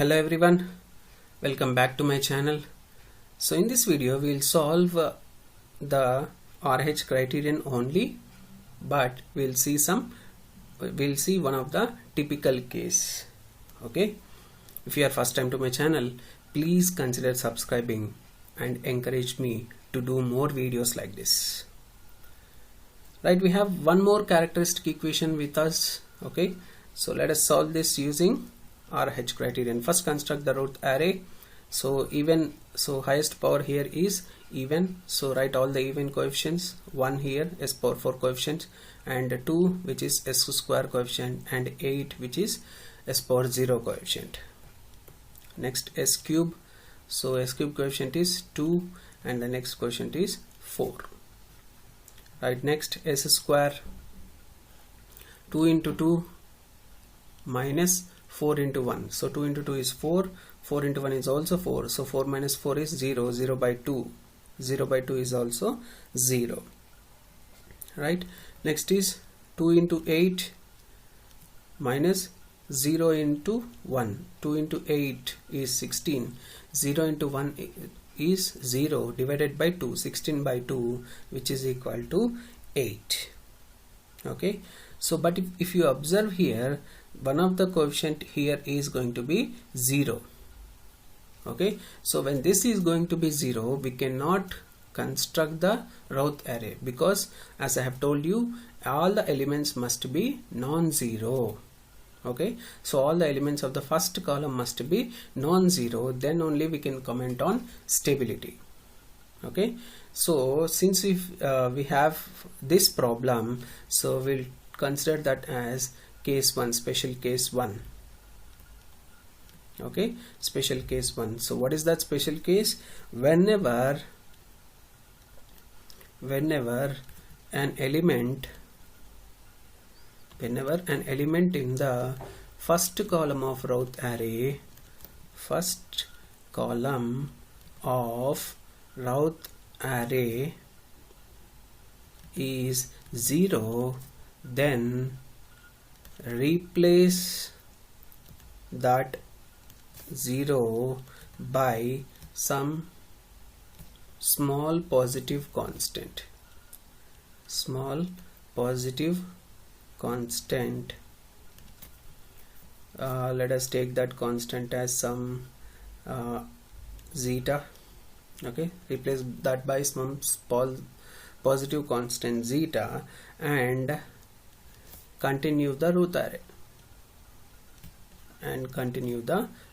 Hello everyone, welcome back to my channel. So in this video we will solve the RH criterion only, but we'll see one of the typical case. Okay, if you are first time to my channel, please consider subscribing and encourage me to do more videos like this. Right, we have one more characteristic equation with us. Okay, so let us solve this using RH criterion. First construct the Routh array. So highest power here is even, so write all the even coefficients. 1 here, s power 4 coefficient, and 2 which is s square coefficient, and 8 which is s power 0 coefficient. Next s cube, so s cube coefficient is 2 and the next coefficient is 4. Right, next s square, 2 into 2 minus 4 into 1, so 2 into 2 is 4, 4 into 1 is also 4, so 4 minus 4 is 0, 0 by 2, 0 by 2 is also 0. Right, next is 2 into 8 minus 0 into 1, 2 into 8 is 16, 0 into 1 is 0 divided by 2, 16 by 2, which is equal to 8. Okay, so but if you observe here, one of the coefficient here is going to be 0. Okay, so when this is going to be 0, we cannot construct the Routh array, because as I have told you, all the elements must be non-zero. Okay, so all the elements of the first column must be non-zero, then only we can comment on stability. Okay, so since we have this problem, so we'll consider that as case 1, special case 1. Okay, special case 1. So what is that special case? Whenever an element in the first column of Routh array, is 0, then replace that 0 by some small positive constant. Let us take that constant as some zeta. Okay, replace that by some positive constant zeta and continue the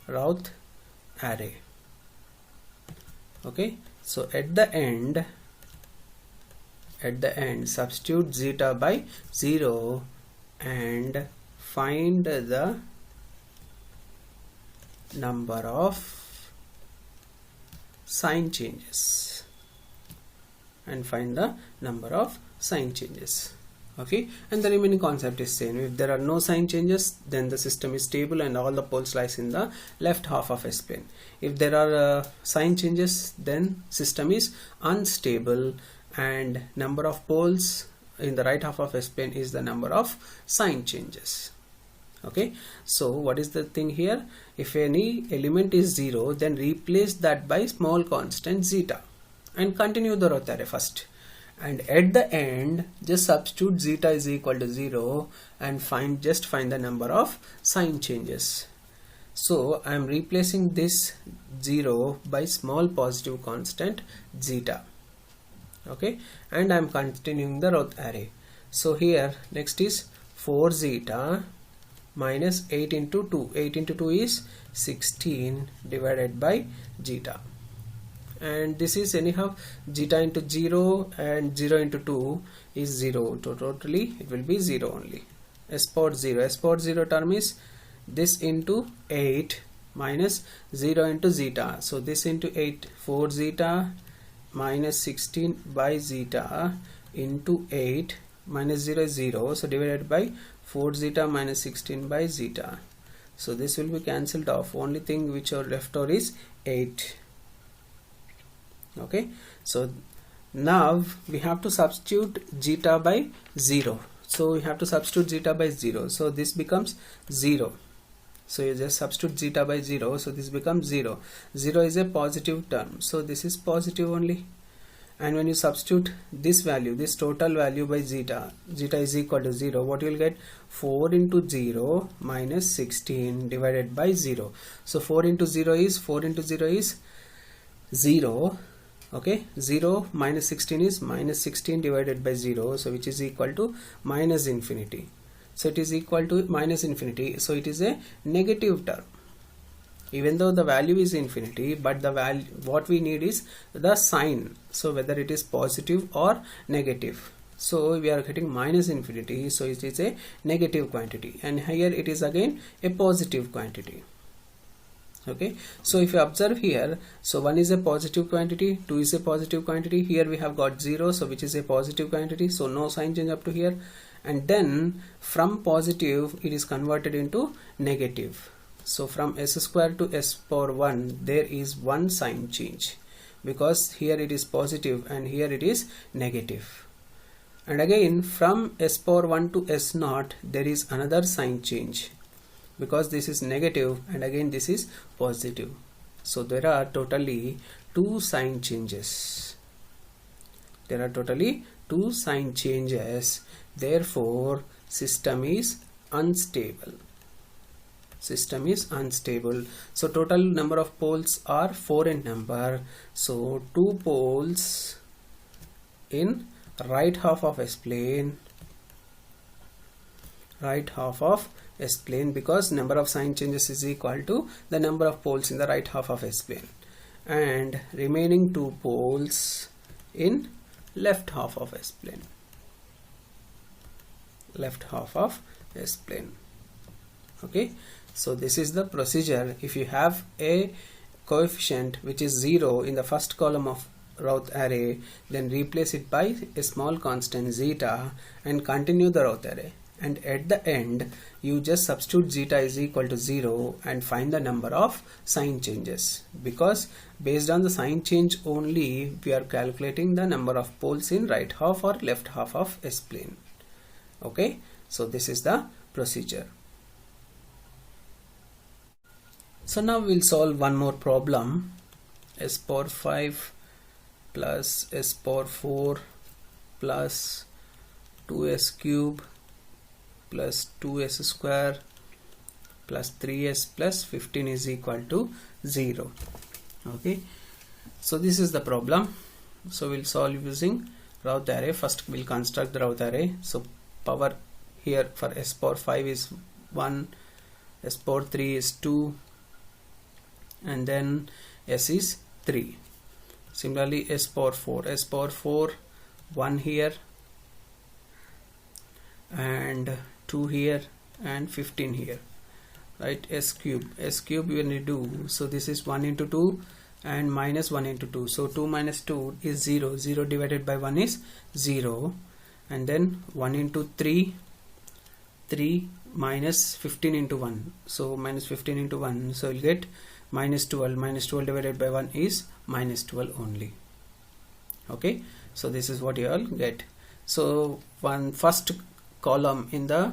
Routh array. Okay, so at the end substitute zeta by 0 and find the number of sign changes. Okay, and the remaining concept is same. If there are no sign changes, then the system is stable and all the poles lies in the left half of S plane. If there are sign changes, then system is unstable and number of poles in the right half of S plane is the number of sign changes. Okay, so what is the thing here? If any element is 0, then replace that by small constant zeta and continue the Routh array first. And at the end, just substitute zeta is equal to 0 and find the number of sign changes. So I am replacing this 0 by small positive constant zeta. Okay, and I am continuing the Routh array. So here next is 4 zeta minus 8 into 2. 8 into 2 is 16 divided by zeta. And this is anyhow zeta into 0 and 0 into 2 is 0, so totally it will be 0 only. S power 0 term is this into 8 minus 0 into zeta, so this into 8, 4 zeta minus 16 by zeta into 8 minus 0 is 0, so divided by 4 zeta minus 16 by zeta, so this will be cancelled off. Only thing which are left over is 8. Okay, so now we have to substitute zeta by 0, so we have to substitute zeta by 0, so this becomes 0. So you just substitute zeta by 0, so this becomes 0. 0 is a positive term, so this is positive only. And when you substitute this value, this total value by zeta, zeta is equal to 0, what you will get? 4 into 0 minus 16 divided by 0. So 4 into 0 is 0. Okay, 0 minus 16 is minus 16 divided by 0, so which is equal to minus infinity. So it is equal to minus infinity, so it is a negative term. Even though the value is infinity, but the value, what we need is the sign, so whether it is positive or negative. So we are getting minus infinity, so it is a negative quantity, and here it is again a positive quantity. Okay, so if you observe here, so 1 is a positive quantity, 2 is a positive quantity, here we have got 0, so which is a positive quantity, so no sign change up to here, and then from positive it is converted into negative. So from s square to s power 1 there is one sign change, because here it is positive and here it is negative. And again from s power 1 to s naught there is another sign change, because this is negative and again this is positive. So there are totally two sign changes. Therefore system is unstable. So total number of poles are 4 in number. So 2 poles in right half of S-plane, because number of sign changes is equal to the number of poles in the right half of S-plane, and remaining 2 poles in left half of S-plane. Okay, so this is the procedure. If you have a coefficient which is 0 in the first column of Routh array, then replace it by a small constant zeta and continue the Routh array, and at the end you just substitute zeta is equal to 0 and find the number of sign changes, because based on the sign change only we are calculating the number of poles in right half or left half of S-plane. Okay, so this is the procedure. So now we'll solve one more problem. S power 5 plus s power 4 plus 2s cube plus 2s square plus 3s plus 15 is equal to 0. Okay, so this is the problem. So we'll solve using Routh array. First we'll construct the Routh array. So power here for s power 5 is 1, s power 3 is 2, and then s is 3. Similarly s power 4 1 here and 2 here and 15 here, right? S cube we need to do, so this is 1 into 2 and minus 1 into 2, so 2 minus 2 is 0, 0 divided by 1 is 0, and then 1 into 3 minus 15 into 1, so minus 15 into 1, so you'll get minus 12 divided by 1 is minus 12 only. Okay, so this is what you all get. So one first column in the,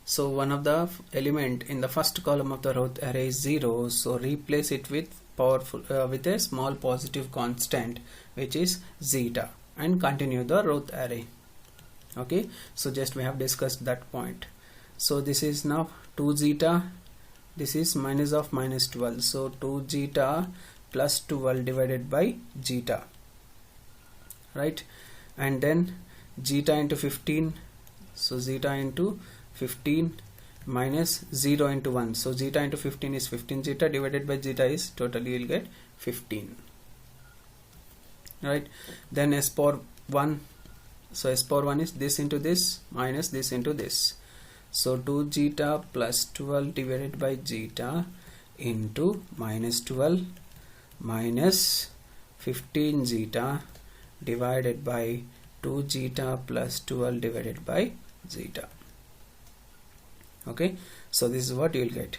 so one of the element in the first column of the Routh array is 0, so replace it with powerful with a small positive constant which is zeta, and continue the Routh array. Okay, so just we have discussed that point. So this is now 2 zeta, this is minus of minus 12, so 2 zeta plus 12 divided by zeta, right? And then zeta into 15, so zeta into 15 minus 0 into 1, so zeta into 15 is 15 zeta divided by zeta is totally you'll get 15, right? Then s power 1, so s power 1 is this into this minus this into this, so 2 zeta plus 12 divided by zeta into minus 12 minus 15 zeta divided by 2 zeta plus 12 divided by zeta. Okay, so this is what you will get,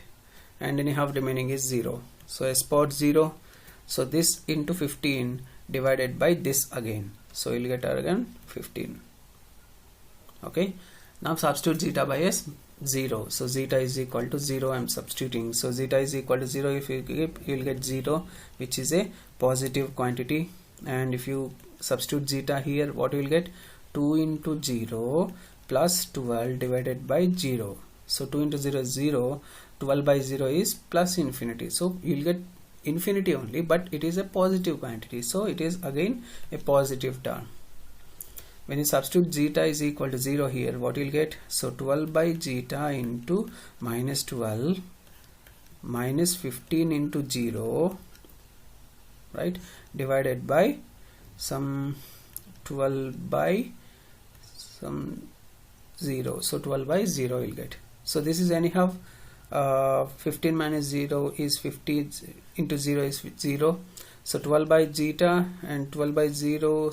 and anyhow remaining is 0, so s power 0, so this into 15 divided by this again, so you will get again 15. Okay, now substitute zeta by s, 0, so zeta is equal to 0. I'm substituting, so zeta is equal to 0. If you keep, you'll get 0, which is a positive quantity, and if you substitute zeta here, what you will get? 2 into 0 plus 12 divided by 0. So 2 into 0 is 0, 12 by 0 is plus infinity, so you'll get infinity only, but it is a positive quantity, so it is again a positive term. When you substitute zeta is equal to 0 here, what you'll get? So 12 by zeta into minus 12 minus 15 into 0, right, divided by some 12 by some 0, so 12 by 0 you'll get. So this is anyhow 15 minus 0 is 50 into 0 is 0. So 12 by zeta and 12 by 0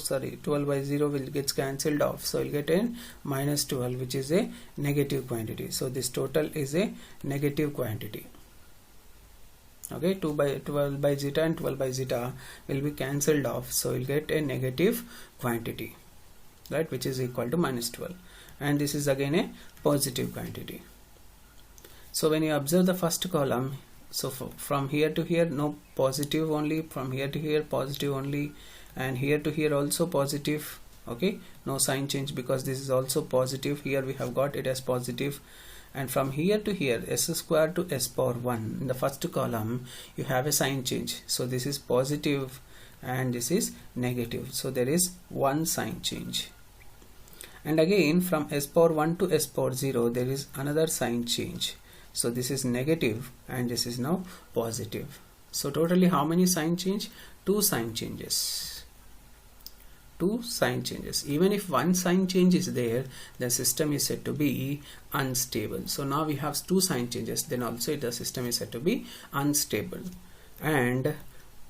will get cancelled off, so you'll get a minus 12, which is a negative quantity. So this total is a negative quantity. Okay, 12 by zeta and 12 by zeta will be cancelled off, so you'll get a negative quantity, right, which is equal to minus 12, and this is again a positive quantity. So when you observe the first column, so from here to here no positive only, from here to here positive only, and here to here also positive. Okay, no sign change because this is also positive. Here we have got it as positive, and from here to here s square to s power 1 in the first column you have a sign change. So this is positive and this is negative, so there is one sign change. And again from s power 1 to s power 0 there is another sign change. So this is negative and this is now positive. So totally how many sign change? 2 sign changes. 2 sign changes. Even if one sign change is there, the system is said to be unstable. So now we have 2 sign changes, then also the system is said to be unstable. And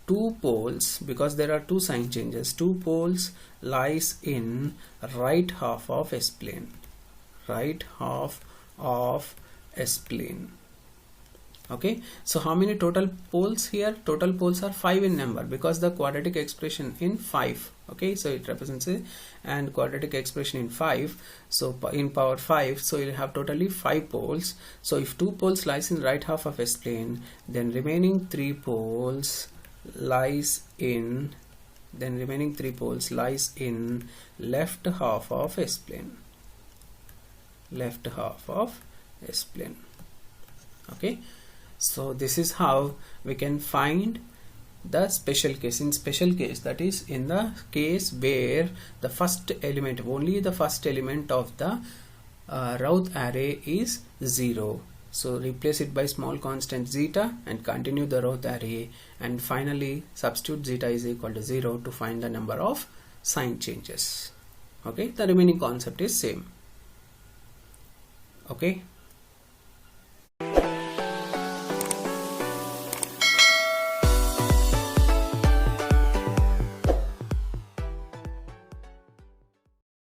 2 poles, because there are 2 sign changes, 2 poles lies in right half of S plane. Right half of S plane. Okay, so how many total poles here? Total poles are 5 in number because the quadratic expression in 5. Okay, so it represents a and quadratic expression in 5, so in power 5, so you have totally 5 poles. So if 2 poles lies in right half of S plane, then remaining 3 poles lies in left half of S plane. Left half of S plane. Okay, so this is how we can find the special case. In special case, that is in the case where the first element, only the first element of the Routh array is 0. So replace it by small constant zeta and continue the Routh array, and finally substitute zeta is equal to 0 to find the number of sign changes. Okay, the remaining concept is same. Okay.